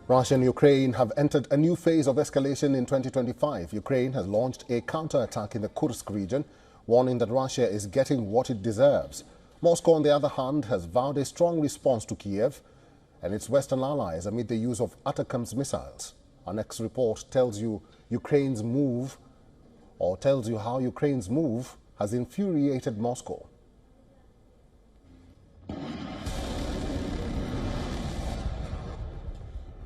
Russia and Ukraine have entered a new phase of escalation in 2025. Ukraine has launched a counterattack in the Kursk region, warning that Russia is getting what it deserves. Moscow, on the other hand, has vowed a strong response to Kiev and its Western allies amid the use of ATACMS missiles. Our next report tells you how Ukraine's move has infuriated Moscow.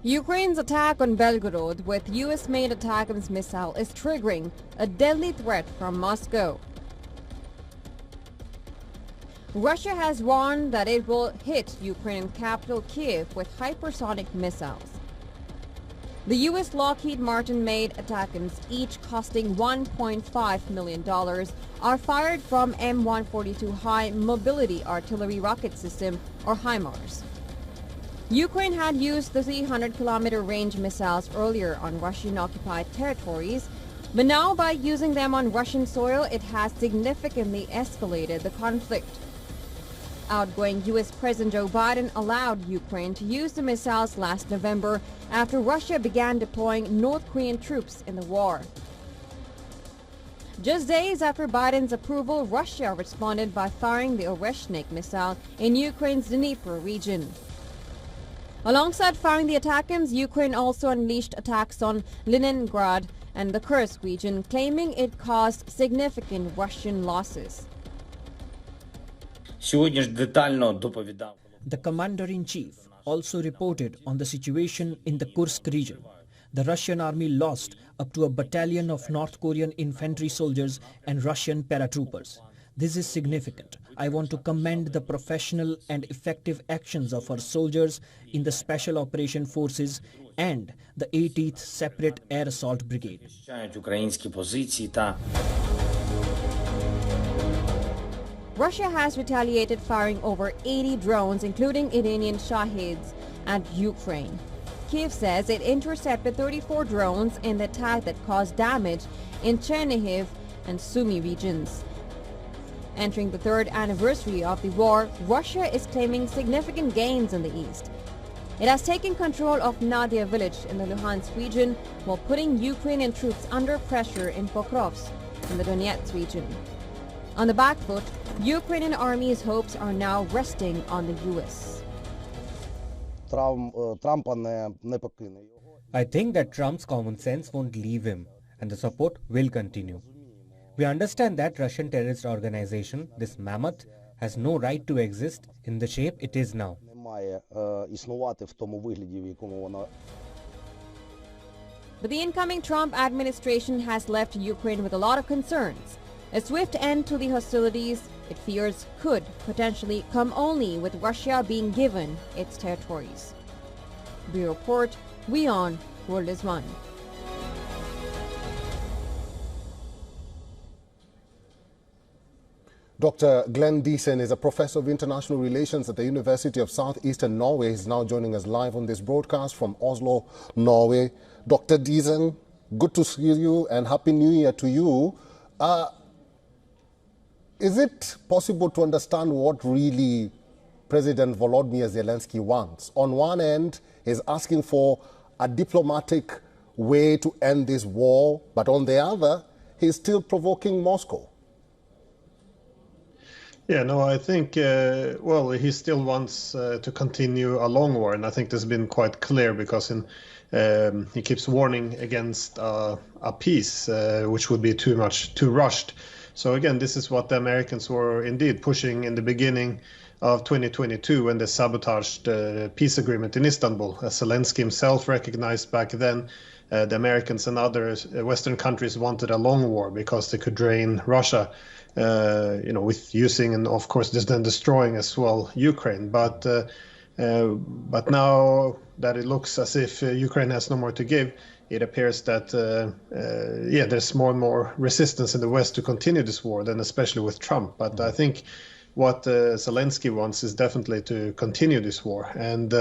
Ukraine's attack on Belgorod with US-made ATACMS missile is triggering a deadly threat from Moscow. Russia has warned that it will hit Ukrainian capital Kiev with hypersonic missiles. The US Lockheed Martin-made ATACMS, each costing $1.5 million, are fired from M142 High Mobility Artillery Rocket System, or HIMARS. Ukraine had used the 300-kilometer range missiles earlier on Russian-occupied territories, but now by using them on Russian soil, it has significantly escalated the conflict. Outgoing U.S. President Joe Biden allowed Ukraine to use the missiles last November after Russia began deploying North Korean troops in the war. Just days after Biden's approval, Russia responded by firing the Oreshnik missile in Ukraine's Dnipro region. Alongside firing the ATACMS, Ukraine also unleashed attacks on Leningrad and the Kursk region, claiming it caused significant Russian losses. The commander-in-chief also reported on the situation in the Kursk region. The Russian army lost up to a battalion of North Korean infantry soldiers and Russian paratroopers. This is significant. I want to commend the professional and effective actions of our soldiers in the Special Operation Forces and the 80th Separate Air Assault Brigade. Russia has retaliated, firing over 80 drones, including Iranian Shahids, at Ukraine. Kiev says it intercepted 34 drones in the attack that caused damage in Chernihiv and Sumy regions. Entering the third anniversary of the war, Russia is claiming significant gains in the east. It has taken control of Nadia village in the Luhansk region, while putting Ukrainian troops under pressure in Pokrovsk in the Donetsk region. On the back foot, Ukrainian army's hopes are now resting on the U.S. I think that Trump's common sense won't leave him, and the support will continue. We understand that Russian terrorist organization, this mammoth, has no right to exist in the shape it is now. But the incoming Trump administration has left Ukraine with a lot of concerns. A swift end to the hostilities, it fears, could potentially come only with Russia being given its territories. Bureau Report, WION, World is One. Dr. Glenn Diesen is a professor of international relations at the University of Southeastern Norway. He's now joining us live on this broadcast from Oslo, Norway. Dr. Diesen, good to see you and Happy New Year to you. Is it possible to understand what really President Volodymyr Zelensky wants? On one end, he's asking for a diplomatic way to end this war, but on the other, he's still provoking Moscow. Yeah, no, I think, well, he still wants to continue a long war, and I think this has been quite clear because he keeps warning against a peace, which would be too rushed. So again, this is what the Americans were indeed pushing in the beginning of 2022 when they sabotaged the peace agreement in Istanbul. As Zelensky himself recognized back then, the Americans and other Western countries wanted a long war because they could drain Russia, with using and of course then destroying as well Ukraine. But now that it looks as if Ukraine has no more to give, it appears that there's more and more resistance in the West to continue this war, then especially with Trump. But I think what Zelensky wants is definitely to continue this war. And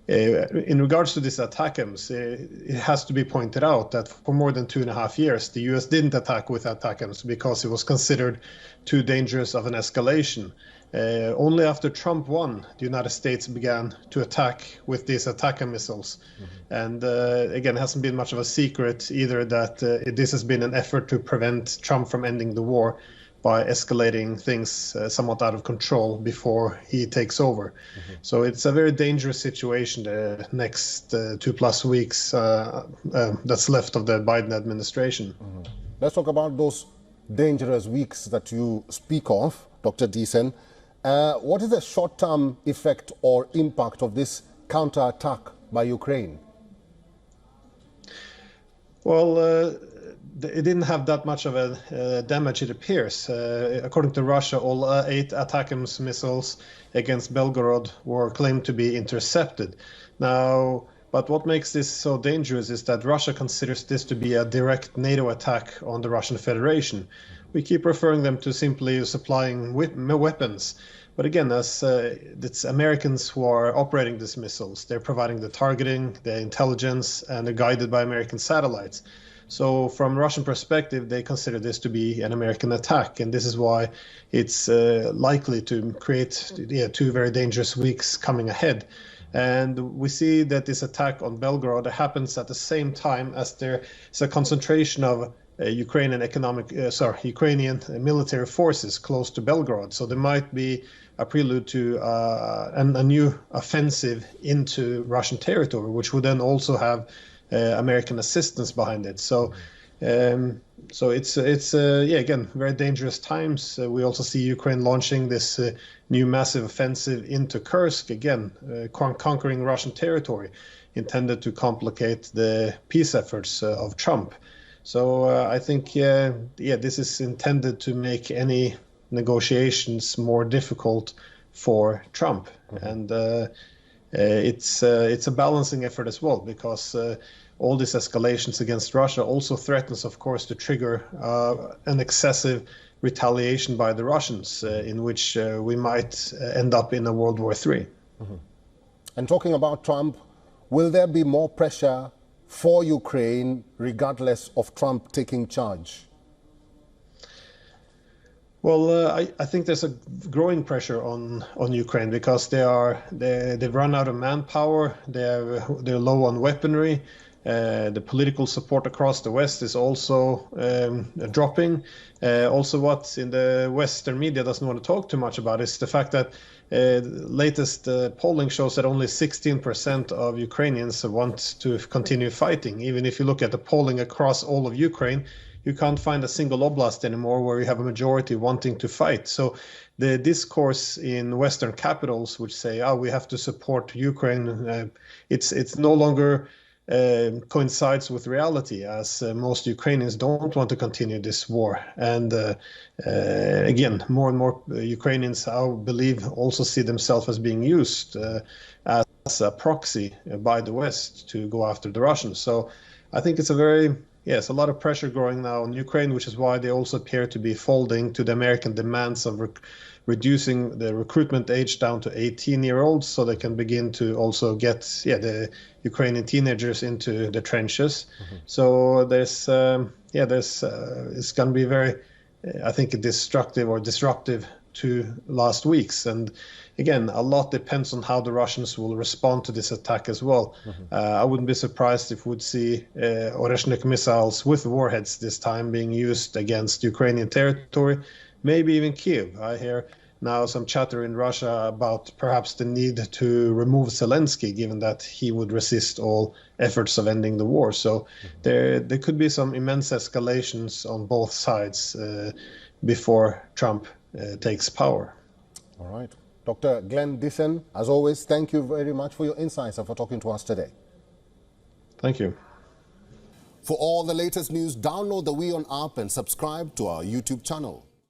in regards to this ATACMS, it has to be pointed out that for more than 2.5 years, the US didn't attack with ATACMS because it was considered too dangerous of an escalation. Only after Trump won, the United States began to attack with these Attacker missiles. And again, it hasn't been much of a secret either that this has been an effort to prevent Trump from ending the war by escalating things somewhat out of control before he takes over. So it's a very dangerous situation the next 2+ weeks that's left of the Biden administration. Let's talk about those dangerous weeks that you speak of, Dr. Deason. What is the short-term effect or impact of this counterattack by Ukraine? Well, it didn't have that much of a damage, it appears. According to Russia, all 8 ATACMS missiles against Belgorod were claimed to be intercepted. Now, but what makes this so dangerous is that Russia considers this to be a direct NATO attack on the Russian Federation. We keep referring them to simply supplying weapons. But again, as it's Americans who are operating these missiles. They're providing the targeting, the intelligence, and they're guided by American satellites. So from Russian perspective, they consider this to be an American attack. And this is why it's likely to create 2 very dangerous weeks coming ahead. And we see that this attack on Belgorod happens at the same time as there is a concentration of Ukrainian military forces close to Belgorod. So there might be a prelude to a new offensive into Russian territory, which would then also have American assistance behind it. So it's again, very dangerous times. We also see Ukraine launching this new massive offensive into Kursk, again, conquering Russian territory, intended to complicate the peace efforts of Trump. So I think, this is intended to make any negotiations more difficult for Trump. And it's a balancing effort as well, because all these escalations against Russia also threatens, of course, to trigger an excessive retaliation by the Russians, in which we might end up in a World War III. And talking about Trump, will there be more pressure for Ukraine regardless of Trump taking charge? Well, I think there's a growing pressure on Ukraine, because they've run out of manpower. They're low on weaponry. The political support across the West is also dropping. Also, what in the Western media doesn't want to talk too much about is the fact that latest polling shows that only 16% of Ukrainians want to continue fighting. Even if you look at the polling across all of Ukraine, you can't find a single oblast anymore where you have a majority wanting to fight. So the discourse in Western capitals, which say, we have to support Ukraine, it's no longer coincides with reality, as most Ukrainians don't want to continue this war. And again, more and more Ukrainians, I believe, also see themselves as being used as a proxy by the West to go after the Russians. So I think it's a lot of pressure growing now on Ukraine, which is why they also appear to be folding to the American demands of reducing the recruitment age down to 18-year-olds, so they can begin to also get the Ukrainian teenagers into the trenches. So it's going to be very, I think, disruptive to last weeks. And again, a lot depends on how the Russians will respond to this attack as well. I wouldn't be surprised if we'd see Oreshnik missiles with warheads this time being used against Ukrainian territory, maybe even Kiev. I hear now some chatter in Russia about perhaps the need to remove Zelensky, given that he would resist all efforts of ending the war. So there could be some immense escalations on both sides before Trump takes power. All right. Dr. Glenn Deason, as always, thank you very much for your insights and for talking to us today. Thank you. For all the latest news, download the WION app and subscribe to our YouTube channel.